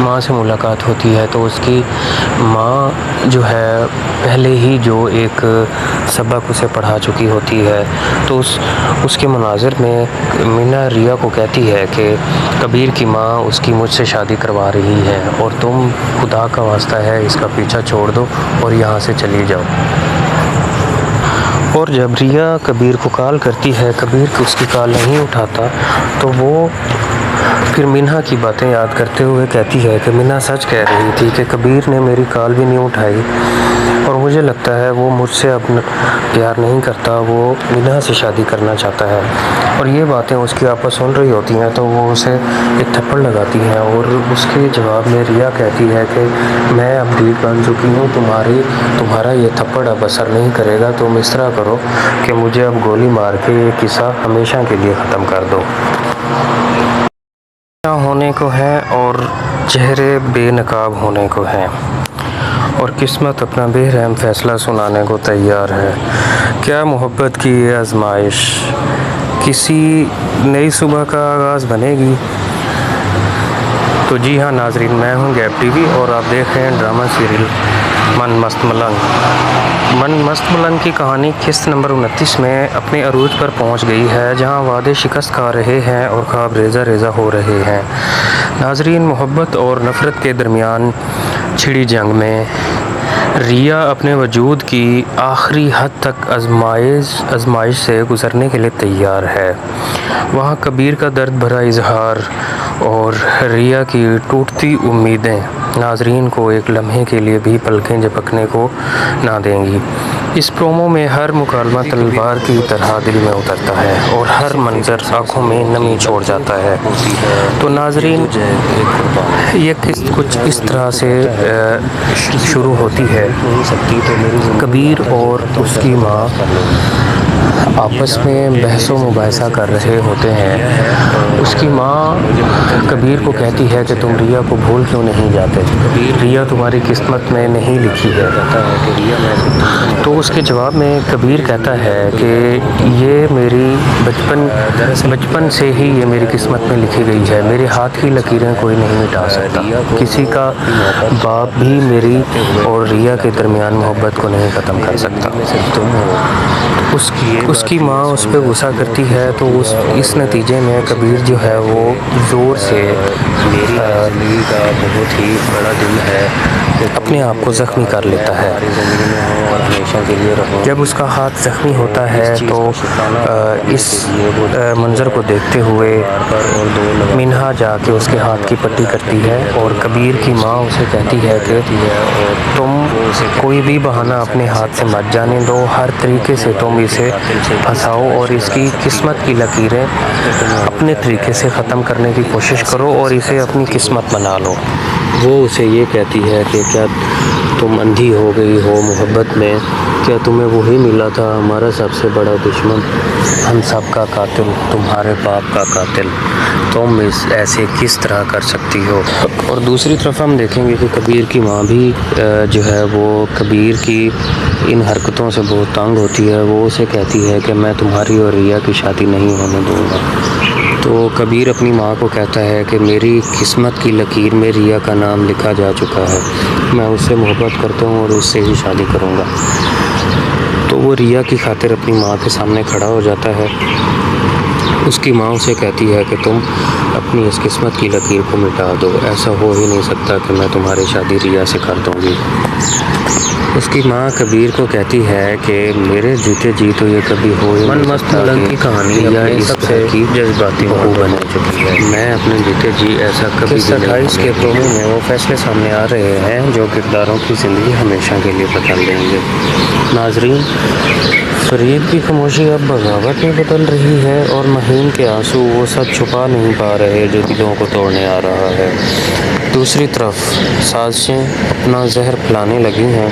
ماں سے ملاقات ہوتی ہے تو اس کی ماں جو ہے پہلے ہی جو ایک سبق اسے پڑھا چکی ہوتی ہے تو اس کے مناظر میں منہا ریا کو کہتی ہے کہ کبیر کی ماں اس کی مجھ سے شادی کروا رہی ہے اور تم خدا کا واسطہ ہے اس کا پیچھا چھوڑ دو اور یہاں سے چلی جاؤ۔ اور جب ریا کبیر کو کال کرتی ہے، کبیر اس کی کال نہیں اٹھاتا تو وہ پھر منہا کی باتیں یاد کرتے ہوئے کہتی ہے کہ منہا سچ کہہ رہی تھی کہ کبیر نے میری کال بھی نہیں اٹھائی اور مجھے لگتا ہے وہ مجھ سے اب پیار نہیں کرتا، وہ منہا سے شادی کرنا چاہتا ہے۔ اور یہ باتیں اس کی آپا سن رہی ہوتی ہیں تو وہ اسے ایک تھپڑ لگاتی ہیں اور اس کے جواب میں ریا کہتی ہے کہ میں اب ڈھیٹ بن چکی ہوں، تمہارا یہ تھپڑ اب اثر نہیں کرے گا، تم اس طرح کرو کہ مجھے اب گولی مار کے یہ قصہ ہمیشہ کے لیے ختم کر دو۔ ہونے کو ہے اور چہرے بے نقاب ہونے کو ہیں اور قسمت اپنا بے رحم فیصلہ سنانے کو تیار ہے۔ کیا محبت کی یہ آزمائش کسی نئی صبح کا آغاز بنے گی؟ تو جی ہاں ناظرین، میں ہوں گیپ ٹی وی اور آپ دیکھ رہے ہیں ڈرامہ سیریل من مست ملنگ۔ من مست ملنگ کی کہانی قسط نمبر 29 میں اپنے عروج پر پہنچ گئی ہے، جہاں وعدے شکست کھا رہے ہیں اور خواب ریزہ ریزہ ہو رہے ہیں۔ ناظرین، محبت اور نفرت کے درمیان چھڑی جنگ میں ریا اپنے وجود کی آخری حد تک آزمائش سے گزرنے کے لیے تیار ہے۔ وہاں کبیر کا درد بھرا اظہار اور ریا کی ٹوٹتی امیدیں ناظرین کو ایک لمحے کے لیے بھی پلکیں جھپکنے کو نہ دیں گی۔ اس پرومو میں ہر مکالمہ تلوار کی طرح دل میں اترتا ہے اور ہر منظر آنکھوں میں نمی چھوڑ جاتا ہے۔ تو ناظرین، یہ قسط کچھ اس طرح سے شروع ہوتی ہے۔ کبیر اور اس کی ماں آپس میں بحث و مباحثہ کر رہے ہوتے ہیں۔ اس کی ماں کبیر کو کہتی ہے کہ تم ریا کو بھول کیوں نہیں جاتے، ریا تمہاری قسمت میں نہیں لکھی ہے۔ تو اس کے جواب میں کبیر کہتا ہے کہ یہ میری بچپن سے ہی یہ میری قسمت میں لکھی گئی ہے، میرے ہاتھ کی لکیریں کوئی نہیں مٹا سکتا، کسی کا باپ بھی میری اور ریا کے درمیان محبت کو نہیں ختم کر سکتا۔ اس کی ماں اس پہ غصہ کرتی ہے تو اس نتیجے میں کبیر جو ہے وہ زور سے میری زندگی کا بہت ہی بڑا دل ہے اپنے آپ کو زخمی کر لیتا ہے۔ جب اس کا ہاتھ زخمی ہوتا ہے تو اس منظر کو دیکھتے ہوئے منہا جا کے اس کے ہاتھ کی پٹی کرتی ہے اور کبیر کی ماں اسے کہتی ہے کہ تم کوئی بھی بہانہ اپنے ہاتھ سے مت جانے دو، ہر طریقے سے تم اسے پھنساؤ اور اس کی قسمت کی لکیریں اپنے طریقے سے ختم کرنے کی کوشش کرو اور اسے اپنی قسمت بنا لو۔ وہ اسے یہ کہتی ہے کہ کیا تم اندھی ہو گئی ہو محبت میں؟ کیا تمہیں وہی ملا تھا ہمارا سب سے بڑا دشمن، ہم سب کا قاتل، تمہارے باپ کا قاتل، تم ایسے کس طرح کر سکتی ہو؟ اور دوسری طرف ہم دیکھیں گے کہ کبیر کی ماں بھی جو ہے وہ کبیر کی ان حرکتوں سے بہت تنگ ہوتی ہے۔ وہ اسے کہتی ہے کہ میں تمہاری اور ریا کی شادی نہیں ہونے دوں گا۔ تو کبیر اپنی ماں کو کہتا ہے کہ میری قسمت کی لکیر میں ریا کا نام لکھا جا چکا ہے، میں اس سے محبت کرتا ہوں اور اس سے ہی شادی کروں گا۔ تو وہ ریا کی خاطر اپنی ماں کے سامنے کھڑا ہو جاتا ہے۔ اس کی ماں اسے کہتی ہے کہ تم اپنی اس قسمت کی لکیر کو مٹا دو، ایسا ہو ہی نہیں سکتا کہ میں تمہاری شادی ریا سے کر دوں گی۔ اس کی ماں کبیر کو کہتی ہے کہ میرے جیتے جی تو یہ کبھی ہو ہی نہیں سکتا کہ ریا اس طرح کی جذباتی بہو بنے چکی ہے، میں اپنے جیتے جی ایسا کبھی بھی نہیں۔ 28 کے پرومو میں وہ فیصلے سامنے آ رہے ہیں جو کرداروں کی زندگی ہمیشہ کے لیے بدل دیں گے۔ ناظرین، فرید کی خاموشی اب بغاوت میں بدل رہی ہے اور مہین کے آنسو وہ سب چھپا نہیں پا رہے جو دلوں کو توڑنے آ رہا ہے۔ دوسری طرف سازشیں اپنا زہر پھیلانے لگی ہیں،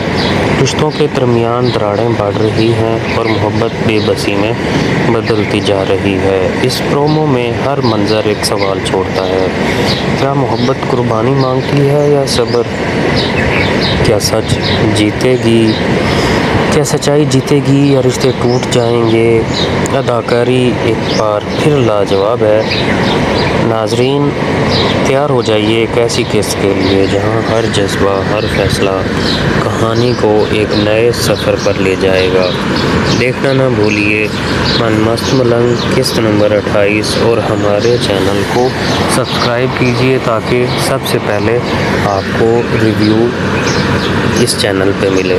رشتوں کے درمیان دراڑیں بڑھ رہی ہیں اور محبت بے بسی میں بدلتی جا رہی ہے۔ اس پرومو میں ہر منظر ایک سوال چھوڑتا ہے، کیا محبت قربانی مانگتی ہے یا صبر؟ کیا سچ جیتے گی؟ کیا سچائی جیتے گی یا رشتے ٹوٹ جائیں گے؟ اداکاری ایک بار پھر لاجواب ہے۔ ناظرین تیار ہو جائیے ایک ایسی قسط کے لیے جہاں ہر جذبہ ہر فیصلہ کہانی کو ایک نئے سفر پر لے جائے گا۔ دیکھنا نہ بھولیے من مست ملنگ قسط نمبر 28 اور ہمارے چینل کو سبسکرائب کیجیے تاکہ سب سے پہلے آپ کو ریویو اس چینل پہ ملے۔